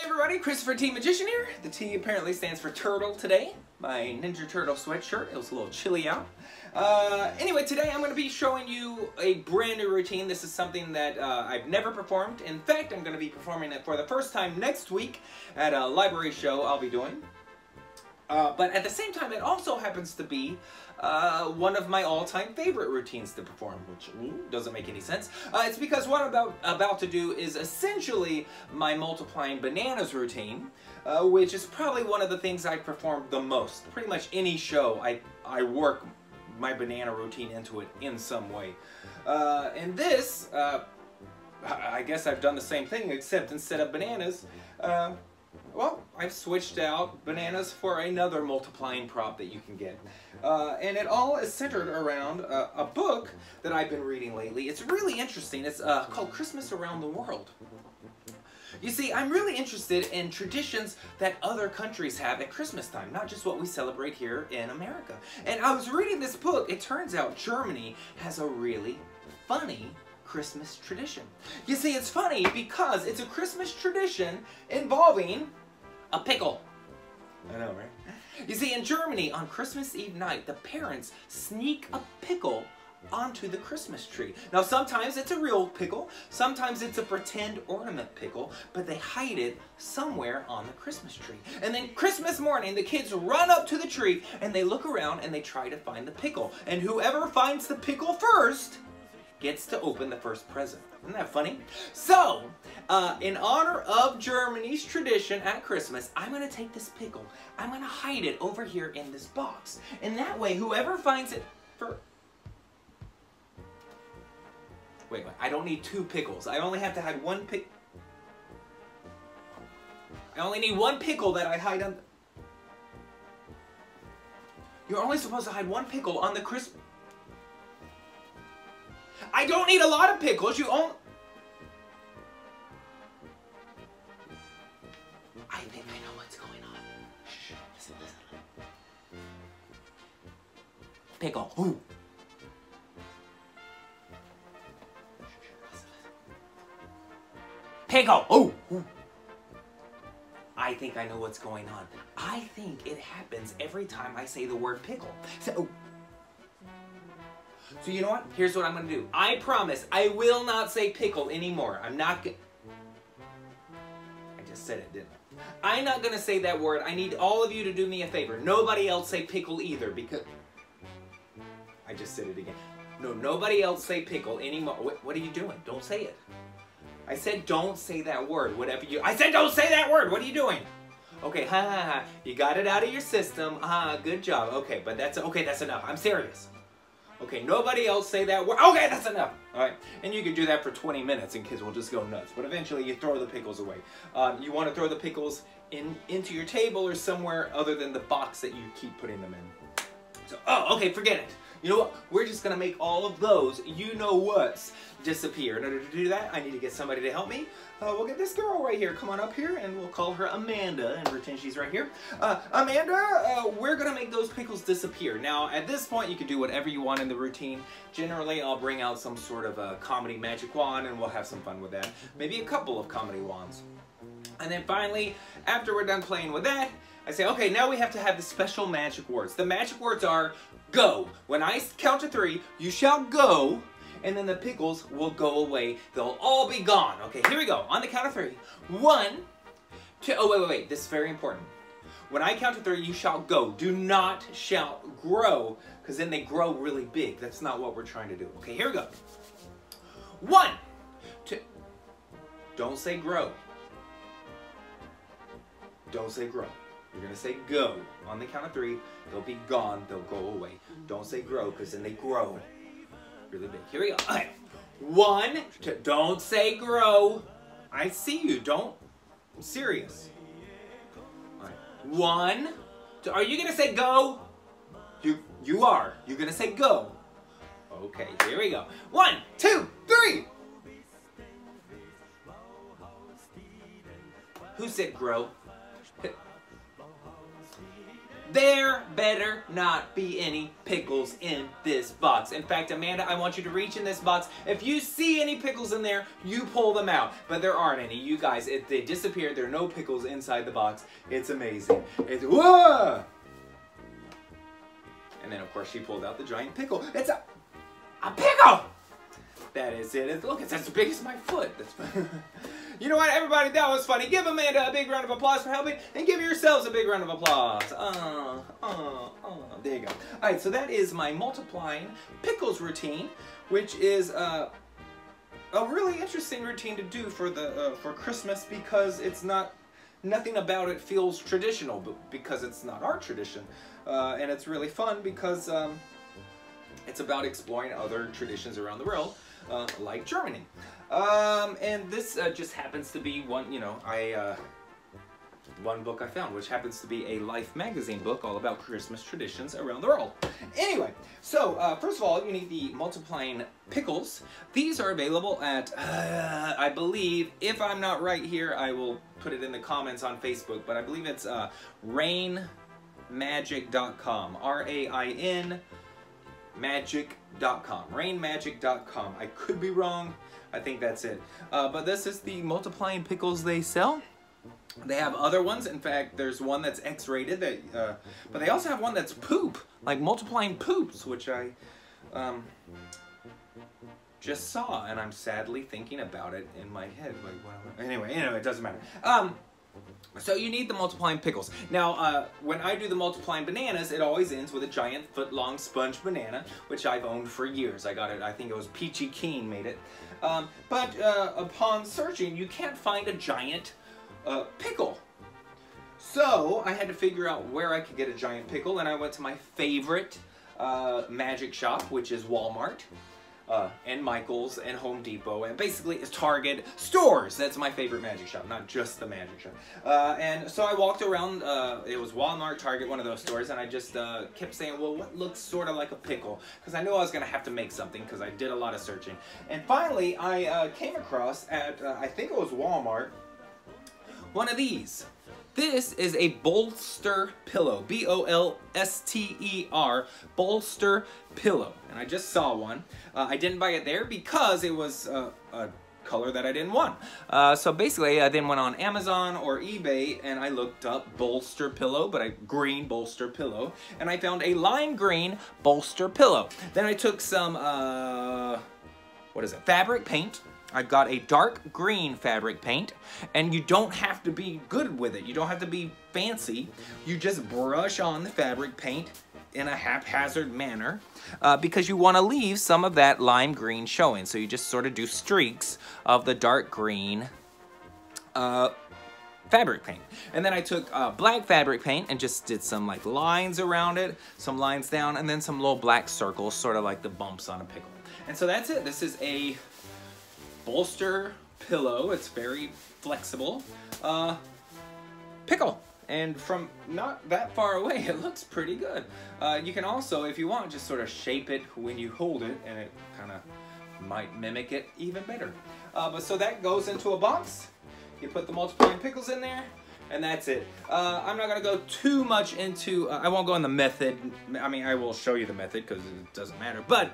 everybody, Christopher T. Magician here. The T apparently stands for turtle today. My Ninja Turtle sweatshirt. It was a little chilly out. Anyway, today I'm going to be showing you a brand new routine. This is something that I've never performed. In fact, I'm going to be performing it for the first time next week at a library show I'll be doing. But at the same time, it also happens to be one of my all-time favorite routines to perform, which doesn't make any sense. It's because what I'm about to do is essentially my multiplying bananas routine, which is probably one of the things I perform the most. Pretty much any show, I work my banana routine into it in some way. And this, I guess I've done the same thing, except instead of bananas, well, I've switched out bananas for another multiplying prop that you can get. And it all is centered around a book that I've been reading lately. It's really interesting. It's called Christmas Around the World. You see, I'm really interested in traditions that other countries have at Christmas time, not just what we celebrate here in America. And I was reading this book. It turns out Germany has a really funny Christmas tradition. You see, it's funny because it's a Christmas tradition involving a pickle. I know, right? You see, in Germany, on Christmas Eve night, the parents sneak a pickle onto the Christmas tree. Now, sometimes it's a real pickle, sometimes it's a pretend ornament pickle, but they hide it somewhere on the Christmas tree. And then Christmas morning, the kids run up to the tree and they look around and they try to find the pickle. And whoever finds the pickle first gets to open the first present. Isn't that funny? So, in honor of Germany's tradition at Christmas, I'm going to take this pickle, I'm going to hide it over here in this box. And that way, whoever finds it first... Wait, I don't need two pickles. I only have to hide one pick... I only need one pickle that I hide on... You're only supposed to hide one pickle on the Christmas... I don't need a lot of pickles, you only... I think I know what's going on. Shh, listen, listen. Pickle. Ooh. Pickle. Ooh. Ooh. I think I know what's going on. I think it happens every time I say the word pickle. So you know what? Here's what I'm going to do. I promise I will not say pickle anymore. I'm not going... I just said it, didn't I? I'm not going to say that word. I need all of you to do me a favor. Nobody else say pickle either because... I just said it again. No, nobody else say pickle anymore. What are you doing? Don't say it. I said don't say that word. Whatever you... I said don't say that word. What are you doing? Okay, ha ha ha. You got it out of your system. Good job. Okay, but that's... Okay, that's enough. I'm serious. Okay, nobody else say that word. Okay, that's enough. All right, and you can do that for 20 minutes and kids will just go nuts. But eventually you throw the pickles away. You want to throw the pickles into your table or somewhere other than the box that you keep putting them in. So, oh, okay, forget it. You know what? We're just going to make all of those you-know-whats disappear. In order to do that, I need to get somebody to help me. We'll get this girl right here. Come on up here, and we'll call her Amanda and pretend she's right here. Amanda, we're going to make those pickles disappear. Now, at this point, you can do whatever you want in the routine. Generally, I'll bring out some sort of a comedy magic wand, and we'll have some fun with that. Maybe a couple of comedy wands. And then finally, after we're done playing with that, I say, okay, now we have to have the special magic words. The magic words are go. When I count to 3, you shall go, and then the pickles will go away. They'll all be gone. Okay, here we go. On the count of 3. 1, 2, oh, wait. This is very important. When I count to 3, you shall go. Do not shout grow, because then they grow really big. That's not what we're trying to do. Okay, here we go. 1, 2. Don't say grow. Don't say grow. You're going to say go. On the count of 3, they'll be gone. They'll go away. Don't say grow, because then they grow really big. Here we go. All right. 1, 2. Don't say grow. I see you. Don't. I'm serious. All right. 1, 2. Are you going to say go? You are. You're going to say go. Okay. Here we go. 1, 2, 3. Who said grow? There better not be any pickles in this box. In fact, Amanda, I want you to reach in this box. If you see any pickles in there, you pull them out. But there aren't any. You guys, they disappeared. There are no pickles inside the box. It's amazing. It's, whoa! And then, of course, she pulled out the giant pickle. It's a pickle! That is it. Look, it's as big as my foot. That's You know what, everybody, that was funny. Give Amanda a big round of applause for helping, and give yourselves a big round of applause. There you go. All right, so that is my multiplying pickles routine, which is a really interesting routine to do for Christmas, because it's nothing about it feels traditional, but because it's not our tradition, and it's really fun because it's about exploring other traditions around the world, like Germany. And this just happens to be one, one book I found, which happens to be a Life magazine book all about Christmas traditions around the world. Anyway, so first of all, you need the multiplying pickles. These are available at, I believe, if I'm not right here, I will put it in the comments on Facebook, but I believe it's rainmagic.com, R-A-I-N magic.com, rainmagic.com. I could be wrong. I think that's it. But this is the multiplying pickles they sell. They have other ones. In fact, there's one that's X-rated, but they also have one that's poop, like multiplying poops, which I just saw, and I'm sadly thinking about it in my head. Like, anyway, it doesn't matter. So you need the multiplying pickles. Now, when I do the multiplying bananas, it always ends with a giant foot-long sponge banana, which I've owned for years. I got it, I think it was Peachy Keen made it. But upon searching, you can't find a giant pickle. So I had to figure out where I could get a giant pickle, and I went to my favorite magic shop, which is Walmart. And Michael's and Home Depot, and basically it's Target stores. That's my favorite magic shop, not just the magic shop. And so I walked around, it was Walmart, Target, one of those stores, and I just kept saying, well, what looks sort of like a pickle? Because I knew I was going to have to make something, because I did a lot of searching. And finally, I came across at, I think it was Walmart, one of these. This is a bolster pillow, B-O-L-S-T-E-R, bolster pillow. And I just saw one. I didn't buy it there because it was a color that I didn't want. So basically, I then went on Amazon or eBay and I looked up bolster pillow, but a green bolster pillow, and I found a lime green bolster pillow. Then I took some, fabric paint. I got a dark green fabric paint, and you don't have to be good with it. You don't have to be fancy. You just brush on the fabric paint in a haphazard manner because you want to leave some of that lime green showing. So you just sort of do streaks of the dark green fabric paint. And then I took black fabric paint and just did some like lines around it, some lines down, and then some little black circles, sort of like the bumps on a pickle. And so that's it. This is a bolster pillow. It's very flexible pickle, and from not that far away it looks pretty good. You can also, if you want, just sort of shape it when you hold it, and it kind of might mimic it even better. But so that goes into a box. You put the multiplying pickles in there, and that's it. I'm not gonna go too much into, I won't go in the method. I mean, I will show you the method because it doesn't matter, but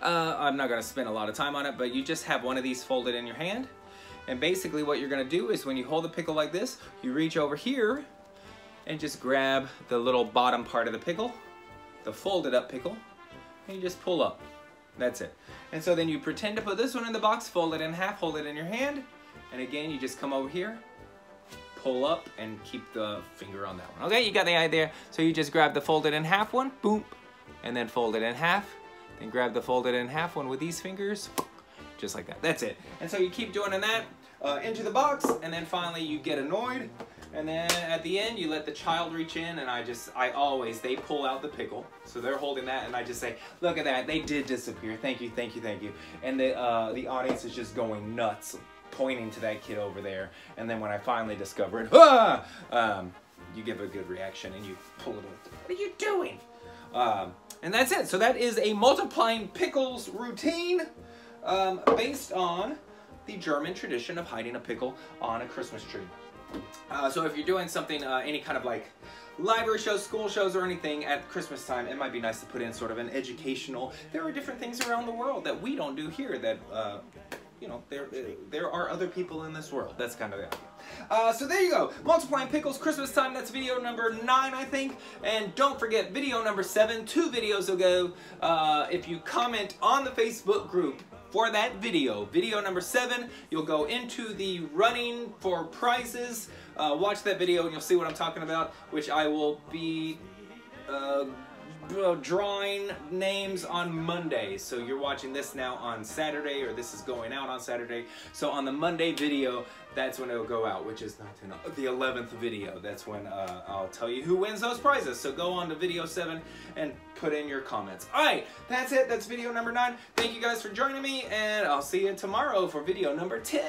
I'm not going to spend a lot of time on it, but you just have one of these folded in your hand. And basically what you're going to do is when you hold the pickle like this, you reach over here and just grab the little bottom part of the pickle, the folded up pickle, and you just pull up. That's it. And so then you pretend to put this one in the box, fold it in half, hold it in your hand, and again you just come over here, pull up, and keep the finger on that one. Okay, you got the idea. So you just grab the folded in half one, boom, and then fold it in half. And grab the folded in half one with these fingers, just like that. That's it. And so you keep doing that into the box, and then finally you get annoyed, and then at the end you let the child reach in, and they pull out the pickle, so they're holding that, and I just say, look at that, they did disappear. Thank you, thank you, thank you. And the audience is just going nuts, pointing to that kid over there. And then when I finally discover it, you give a good reaction and you pull it out. What are you doing? And that's it. So that is a multiplying pickles routine based on the German tradition of hiding a pickle on a Christmas tree. So if you're doing something, any kind of like library shows, school shows, or anything at Christmas time, it might be nice to put in sort of an educational, there are different things around the world that we don't do here that, you know, there are other people in this world. That's kind of the idea. So there you go. Multiplying pickles, Christmas time. That's video number 9, I think. And don't forget video number 7, 2 videos ago. If you comment on the Facebook group for that video, video number 7, you'll go into the running for prizes. Watch that video and you'll see what I'm talking about, which I will be drawing names on Monday. So you're watching this now on Saturday, or this is going out on Saturday. So on the Monday video, that's when it'll go out, which is the 11th video. That's when I'll tell you who wins those prizes. So go on to video 7 and put in your comments. All right, that's it. That's video number 9. Thank you guys for joining me, and I'll see you tomorrow for video number 10.